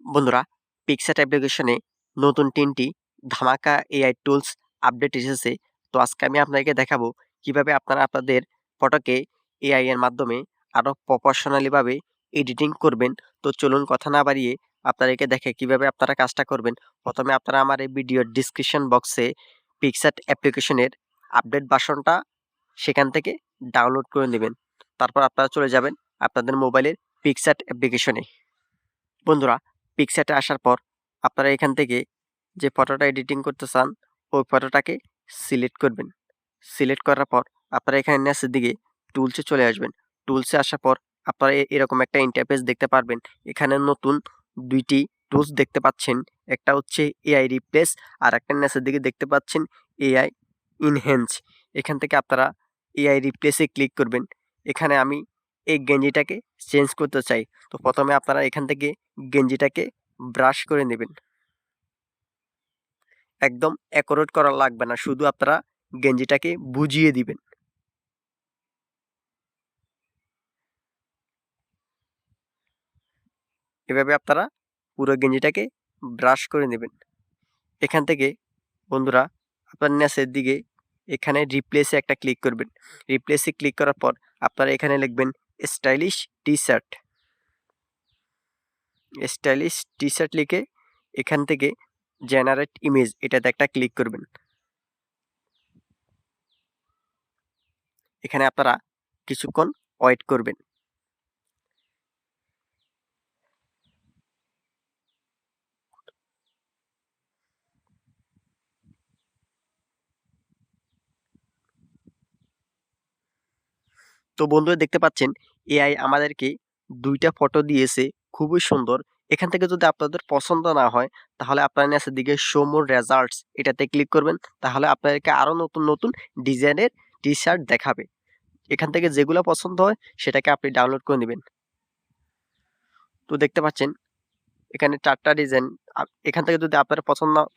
বন্ধুরা, পিক্সার্ট অ্যাপ্লিকেশনে নতুন ৩টি ধামাকা এআই টুলস আপডেট এসেছে। তো আজকে আমি আপনাদেরকে দেখাবো কিভাবে আপনারা আপনাদের ফটোকে এআই এর মাধ্যমে আরো প্রফেশনালি ভাবে এডিটিং করবেন। তো চলুন কথা না বাড়িয়ে আপনাদেরকে দেখে কিভাবে আপনারা কাজটা করবেন। প্রথমে আপনারা আমার এই ভিডিওর ডেসক্রিপশন বক্সে পিক্সার্ট অ্যাপ্লিকেশনের আপডেট ভার্সনটা সেখান থেকে ডাউনলোড করে নেবেন। তারপর আপনারা চলে যাবেন আপনাদের মোবাইলের পিক্সার্ট অ্যাপ্লিকেশনে। বন্ধুরা, পিক্সার্টে আসার পর আপনারা এখান থেকে যে ফটোটা এডিটিং করতে চান ওই ফটোটাকে সিলেক্ট করবেন। সিলেক্ট করার পর আপনারা এখানে নিচের দিকে টুলসে চলে আসবেন। টুলসে আসার পর আপনারা এরকম একটা ইন্টারফেস দেখতে পারবেন। এখানে নতুন ২টি টুলস দেখতে পাচ্ছেন। একটা হচ্ছে এআই রিপ্লেস, আর একটা নিচের দিকে দেখতে পাচ্ছেন এআই ইনহ্যান্স। এখান থেকে আপনারা এআই রিপ্লেসে ক্লিক করবেন। এখানে আমি এই গেঞ্জিটাকে চেঞ্জ করতে চাই। তো প্রথমে আপনারা এখান থেকে গেঞ্জিটাকে ব্রাশ করে নেবেন। একদম অ্যাকুরেট করা লাগবে না, শুধু আপনারা গেঞ্জিটাকে বুঝিয়ে দিবেন। এভাবে আপনারা পুরো গেঞ্জিটাকে ব্রাশ করে নেবেন। এখান থেকে বন্ধুরা আপনার নিচের দিকে এখানে রিপ্লেসে একটা ক্লিক করবেন। রিপ্লেসে ক্লিক করার পর আপনারা এখানে লিখবেন stylish T shirt. Stylish T shirt লিখে এখান থেকে জেনারেট ইমেজ এটাতে একটা ক্লিক করবেন। এখানে আপনারা কিছুক্ষণ ওয়েট করবেন। তো বন্ধুরা দেখতে পাচ্ছেন এআই আমাদেরকে ২টা ফটো দিয়েছে, খুবই সুন্দর। এখান থেকে যদি আপনাদের পছন্দ না হয় তাহলে আপনারা নিচের দিকে শো মোর রেজাল্টস এটাতে ক্লিক করবেন। তাহলে আপনাদেরকে আরো নতুন নতুন ডিজাইনের টি শার্ট দেখাবে। এখান থেকে যেগুলো পছন্দ হয় সেটাকে আপনি ডাউনলোড করে নেবেন। তো দেখতে পাচ্ছেন এখানে ৪টা ডিজাইন। এখান থেকে যদি আপনার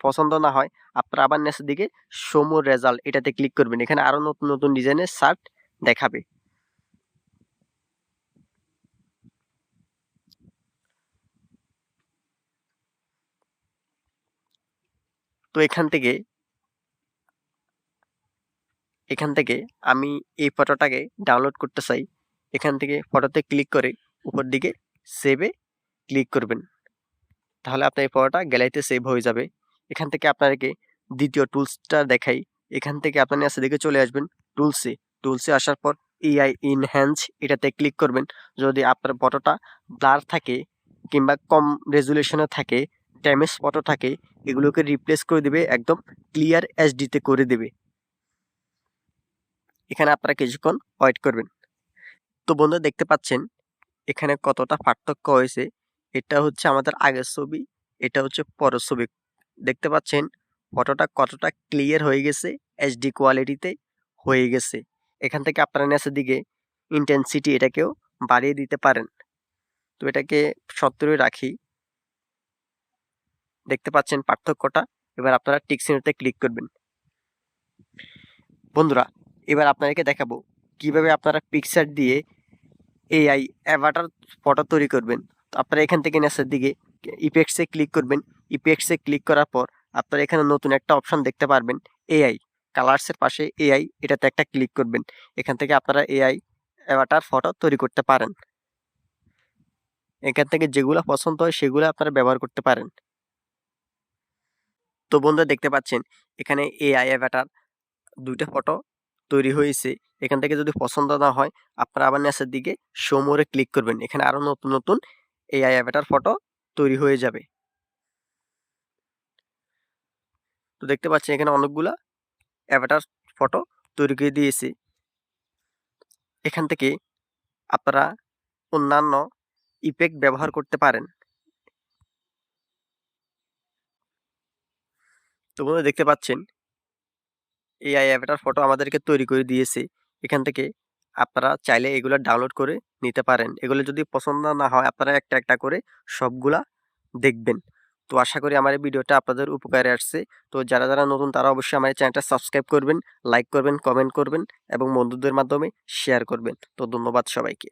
পছন্দ না হয় আপনারা আবার নিচের দিকে শো মোর রেজাল্ট এটাতে ক্লিক করবেন। এখানে আরো নতুন নতুন ডিজাইনের শার্ট দেখাবে। তো এখান থেকে আমি এই ফটোটাকে ডাউনলোড করতে চাই। এখান থেকে ফটোতে ক্লিক করে উপর দিকে সেভে ক্লিক করবেন। তাহলে আপনার এই ফটোটা গ্যালারিতে সেভ হয়ে যাবে। এখান থেকে আপনাদেরকে দ্বিতীয় টুলসটা দেখাই। এখান থেকে আপনার নিচের দিকে চলে আসবেন টুলসে। টুলসে আসার পর এআই ইনহ্যান্স এটাতে ক্লিক করবেন। যদি আপনার ফটোটা ব্লার থাকে কিংবা কম রেজুলেশনে থাকে, ড্যামেজ ফটো থাকে, এগুলোকে রিপ্লেস করে দেবে, একদম ক্লিয়ার এইচডিতে করে দেবে। এখানে আপনারা কিছুক্ষণ ওয়েট করবেন। তো বন্ধুরা দেখতে পাচ্ছেন এখানে কতটা পার্থক্য হয়েছে। এটা হচ্ছে আমাদের আগের ছবি, এটা হচ্ছে পরের ছবি। দেখতে পাচ্ছেন ফটোটা কতটা ক্লিয়ার হয়ে গেছে, এইচডি কোয়ালিটিতে হয়ে গেছে। এখান থেকে আপনারা নিচের দিকে ইন্টেন্সিটি এটাকেও বাড়িয়ে দিতে পারেন। তো এটাকে ৭০ রাখি। দেখতে পাচ্ছেন পার্থক্যটা। এবার আপনারা টিক চিহ্নতে ক্লিক করবেন। বন্ধুরা, এবার আপনাদেরকে দেখাবো কিভাবে আপনারা পিকচার দিয়ে এআই অ্যাভাটার ফটো তৈরি করবেন। তো আপনারা এখান থেকে নিচের দিকে ইফেক্টসে ক্লিক করবেন। ইফেক্টসে ক্লিক করার পর আপনারা এখানে নতুন একটা অপশন দেখতে পারবেন এআই কালার্সের পাশে এআই এটাতে একটা ক্লিক করবেন। এখান থেকে আপনারা এআই অ্যাভাটার ফটো তৈরি করতে পারেন। এখান থেকে যেগুলো পছন্দ হয় সেগুলো আপনারা ব্যবহার করতে পারেন। তো বন্ধুরা দেখতে পাচ্ছেন এখানে এআই অ্যাভাটার ২টা ফটো তৈরি হয়েছে। এখান থেকে যদি পছন্দ না হয় আপনারা আবার নিচের দিকে শো মোরে ক্লিক করবেন। এখানে আরো নতুন নতুন এআই অ্যাভাটার ফটো তৈরি হয়ে যাবে। তো দেখতে পাচ্ছেন এখানে অনেকগুলা অ্যাভাটার ফটো তৈরি করে দিয়েছি। এখান থেকে আপনারা অন্যান্য ইফেক্ট ব্যবহার করতে পারেন। তো বন্ধুরা দেখতে পাচ্ছেন এআই অ্যাভাটার ফটো আমাদেরকে তৈরি করে দিয়েছে। এখান থেকে আপনারা চাইলে এগুলো ডাউনলোড করে নিতে পারেন। এগুলো যদি পছন্দ না হয় আপনারা একটা একটা করে সবগুলা দেখবেন। তো আশা করি আমার এই ভিডিওটা আপনাদের উপকারে আসছে। তো যারা নতুন তারা অবশ্যই আমার এই চ্যানেলটা সাবস্ক্রাইব করবেন, লাইক করবেন, কমেন্ট করবেন এবং বন্ধুদের মাধ্যমে শেয়ার করবেন। তো ধন্যবাদ সবাইকে।